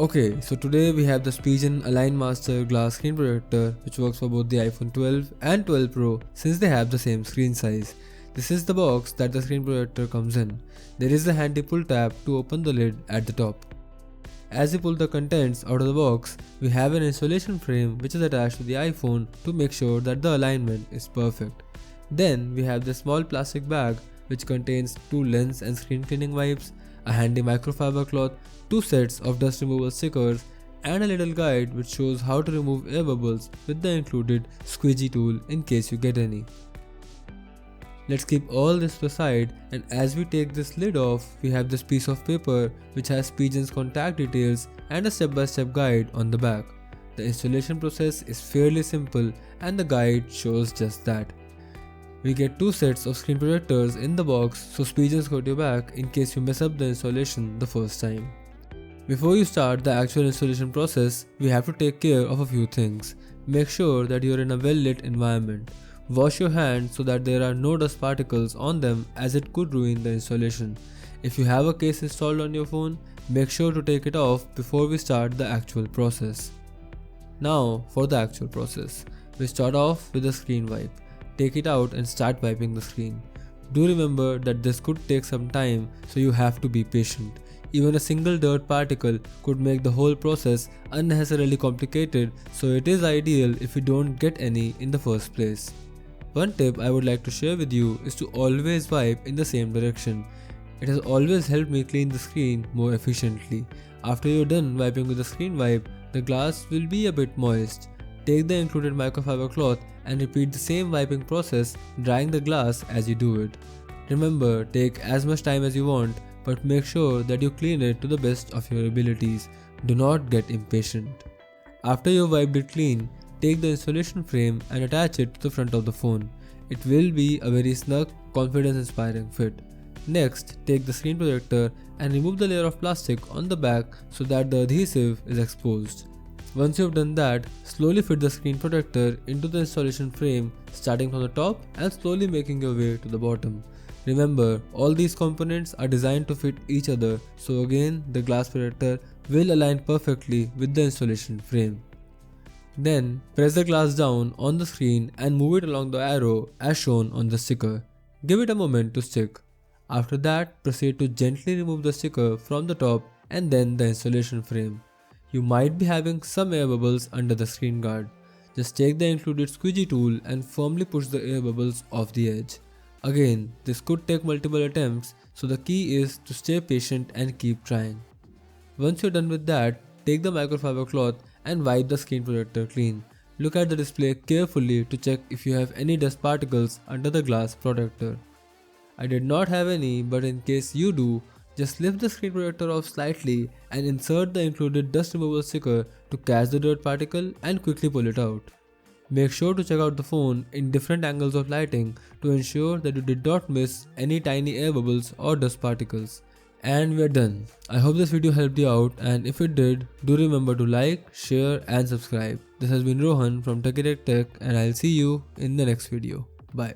Okay, so today we have the Spigen Align Master Glass Screen Protector, which works for both the iPhone 12 and 12 Pro since they have the same screen size. This is the box that the screen protector comes in. There is a handy pull tab to open the lid at the top. As you pull the contents out of the box, we have an installation frame which is attached to the iPhone to make sure that the alignment is perfect. Then we have this small plastic bag which contains 2 lens and screen cleaning wipes, a handy microfiber cloth, 2 sets of dust removal stickers, and a little guide which shows how to remove air bubbles with the included squeegee tool in case you get any. Let's keep all this to the side, and as we take this lid off, we have this piece of paper which has Spigen's contact details and a step-by-step guide on the back. The installation process is fairly simple and the guide shows just that. We get 2 sets of screen protectors in the box, so Spigen's got your back in case you mess up the installation the first time. Before you start the actual installation process, we have to take care of a few things. Make sure that you are in a well-lit environment. Wash your hands so that there are no dust particles on them as it could ruin the installation. If you have a case installed on your phone, make sure to take it off before we start the actual process. Now for the actual process. We start off with a screen wipe. Take it out and start wiping the screen. Do remember that this could take some time, so you have to be patient. Even a single dirt particle could make the whole process unnecessarily complicated, so it is ideal if you don't get any in the first place. One tip I would like to share with you is to always wipe in the same direction. It has always helped me clean the screen more efficiently. After you're done wiping with the screen wipe, the glass will be a bit moist. Take the included microfiber cloth and repeat the same wiping process, drying the glass as you do it. Remember, take as much time as you want, but make sure that you clean it to the best of your abilities. Do not get impatient. After you've wiped it clean, take the installation frame and attach it to the front of the phone. It will be a very snug, confidence-inspiring fit. Next, take the screen protector and remove the layer of plastic on the back so that the adhesive is exposed. Once you've done that, slowly fit the screen protector into the installation frame, starting from the top and slowly making your way to the bottom. Remember, all these components are designed to fit each other, so again the glass protector will align perfectly with the installation frame. Then, press the glass down on the screen and move it along the arrow as shown on the sticker. Give it a moment to stick. After that, proceed to gently remove the sticker from the top and then the installation frame. You might be having some air bubbles under the screen guard. Just take the included squeegee tool and firmly push the air bubbles off the edge. Again, this could take multiple attempts, so the key is to stay patient and keep trying. Once you're done with that, take the microfiber cloth and wipe the screen protector clean. Look at the display carefully to check if you have any dust particles under the glass protector. I did not have any, but in case you do, just lift the screen protector off slightly and insert the included dust removal sticker to catch the dirt particle and quickly pull it out. Make sure to check out the phone in different angles of lighting to ensure that you did not miss any tiny air bubbles or dust particles. And we are done. I hope this video helped you out, and if it did, do remember to like, share and subscribe. This has been Rohan from TechieTechTech, and I'll see you in the next video. Bye.